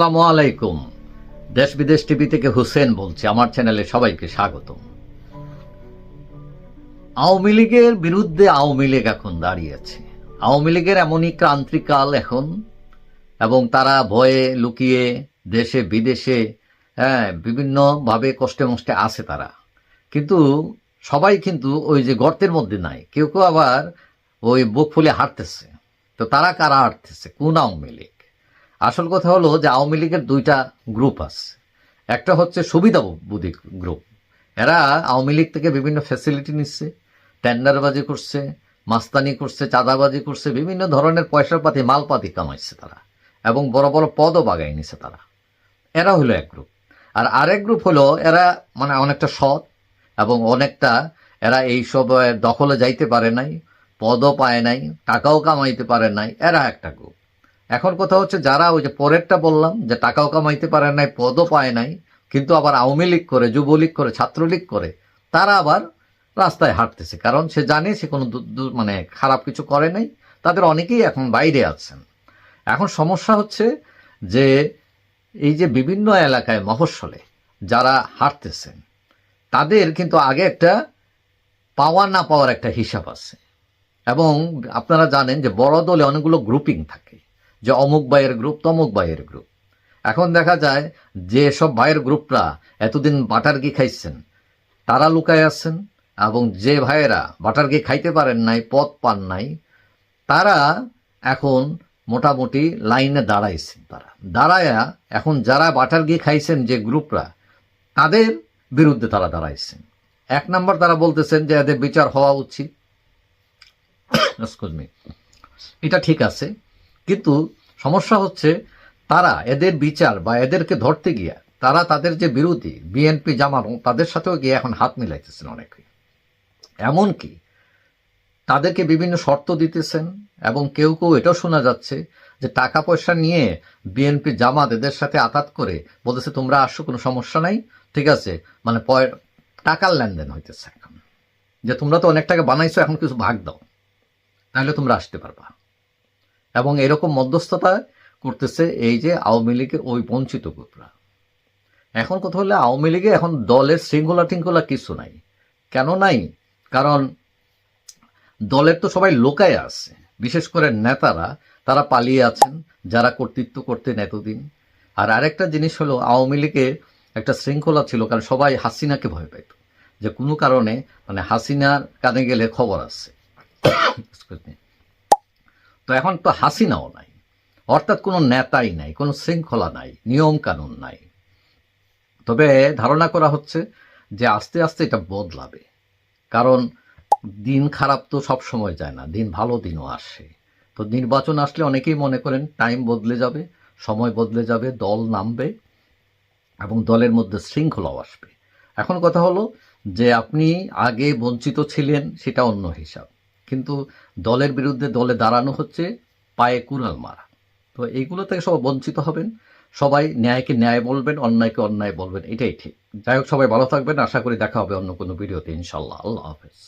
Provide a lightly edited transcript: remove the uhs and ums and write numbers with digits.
আসসালামু আলাইকুম। দেশ বিদেশ টিভি থেকে হুসেন বলছি। আমার চ্যানেলে সবাইকে স্বাগতম। আওয়ামী লীগের বিরুদ্ধে আওয়ামী লীগ এখন দাঁড়িয়েছে। আওয়ামী লীগের এমনই ক্রান্তিকাল এখন, এবং তারা ভয়ে লুকিয়ে দেশে বিদেশে বিভিন্নভাবে কষ্টে মষ্টে আছে তারা। কিন্তু সবাই কিন্তু ওই যে গর্তের মধ্যে নাই, কেউ কেউ আবার ওই বুক ফুলে হাঁটতেছে। তো তারা কারা হাঁটতেছে? কোন আওয়ামী লীগ? আসল কথা হলো যে আওয়ামী লীগের দুইটা গ্রুপ আছে। একটা হচ্ছে সুবিধাবুদ্ধি গ্রুপ। এরা আওয়ামী লীগ থেকে বিভিন্ন ফ্যাসিলিটি নিচ্ছে, টেন্ডারবাজি করছে, মাস্তানি করছে, চাঁদাবাজি করছে, বিভিন্ন ধরনের পয়সাপাতি মালপাতি কামাইছে তারা, এবং বড় বড় পদও বাগাই নিছে তারা। এরা হলো এক গ্রুপ। আর আরেক গ্রুপ হলো এরা মানে অনেকটা সৎ, এবং অনেকটা এরা এইসব দখলে যাইতে পারে নাই, পদও পায় নাই, টাকাও কামাইতে পারে নাই। এরা একটা গ্রুপ। এখন কথা হচ্ছে যারা ওই যে পরেরটা বললাম যে টাকাও কামাইতে পারে নাই, পদও পায় নাই, কিন্তু আবার আওয়ামী লীগ করে, যুবলীগ করে, ছাত্রলীগ করে, তারা আবার রাস্তায় হাঁটতেছে। কারণ সে জানে সে কোনো মানে খারাপ কিছু করে নাই। তাদের অনেকেই এখন বাইরে আছেন। এখন সমস্যা হচ্ছে যে এই যে বিভিন্ন এলাকায় মফস্বলে যারা হাঁটতেছেন, তাদের কিন্তু আগে একটা পাওয়ার না পাওয়ার একটা হিসাব আছে। এবং আপনারা জানেন যে বড় দলে অনেকগুলো গ্রুপিং থাকে, যে অমুক ভাইয়ের গ্রুপ, তমুক ভাইয়ের গ্রুপ। এখন দেখা যায় যে সব ভাইয়ের গ্রুপরা এতদিন বাটার ঘি খাইছেন, তারা লুকায় আছেন, এবং যে ভাইয়েরা বাটার ঘি খাইতে পারেন নাই, পদ পান নাই, তারা এখন মোটামুটি লাইনে দাঁড়াইছেন। তারা দাঁড়ায়া এখন যারা বাটার ঘি খাইছেন যে গ্রুপরা, তাদের বিরুদ্ধে তারা দাঁড়াইছেন। এক নম্বর তারা বলতেছেন যে এদের বিচার হওয়া উচিত। এক্সকিউজ মি, এটা ঠিক আছে, কিন্তু সমস্যা হচ্ছে তারা এদের বিচার বা এদেরকে ধরতে গিয়া তারা তাদের যে বিরোধী বিএনপি জামাত, তাদের সাথেও গিয়ে এখন হাত মিলাইতেছেন অনেকে। এমনকি তাদেরকে বিভিন্ন শর্ত দিতেছেন, এবং কেউ কেউ এটাও শোনা যাচ্ছে যে টাকা পয়সা নিয়ে বিএনপি জামাত এদের সাথে আঘাত করে বলতেছে তোমরা আসো, কোনো সমস্যা নাই, ঠিক আছে। মানে টাকার লেনদেন হইতেছে এখন, যে তোমরা তো অনেক টাকা বানাইছো, এখন কিছু ভাগ দাও, তাহলে তোমরা আসতে পারবা। এবং এরকম মধ্যস্থতা করতেছে এই যে আওয়ামী লীগের ওই বঞ্চিত গ্রুপরা। এখন কথা হলে আওয়ামী লীগে এখন দলের শৃঙ্খলা টিঙ্খলা কিছু নাই। কেন নাই? কারণ দলের তো সবাই লোকায় আছে, বিশেষ করে নেতারা, তারা পালিয়ে আছেন যারা কর্তৃত্ব করতেন এতদিন। আর আরেকটা জিনিস হলো আওয়ামী লীগে একটা শৃঙ্খলা ছিল, কারণ সবাই হাসিনাকে ভয় পাইত, যে কোনো কারণে মানে হাসিনার কানে গেলে খবর আছে। তো এখন তো হাসিনাও নাই, অর্থাৎ কোনো নেতাই নাই, কোনো শৃঙ্খলা নাই, নিয়ম কানুন নাই। তবে ধারণা করা হচ্ছে যে আস্তে আস্তে এটা বদলাবে। কারণ দিন খারাপ তো সব সময় যায় না, দিন ভালো দিনও আসে। তো নির্বাচন আসলে অনেকেই মনে করেন টাইম বদলে যাবে, সময় বদলে যাবে, দল নামবে, এবং দলের মধ্যে শৃঙ্খলাও আসবে। এখন কথা হলো যে আপনি আগে বঞ্চিত ছিলেন, সেটা অন্য হিসাব, কিন্তু দলের বিরুদ্ধে দলে দাঁড়ানো হচ্ছে পায়ে কুড়াল মারা। তো এইগুলো থেকে সব বঞ্চিত হবেন। সবাই ন্যায়কে ন্যায় বলবেন, অন্যায়কে অন্যায় বলবেন, এটাই ঠিক। যাই হোক, সবাই ভালো থাকবেন। আশা করি দেখা হবে অন্য কোনো ভিডিওতে, ইনশাল্লাহ। আল্লাহ হাফেজ।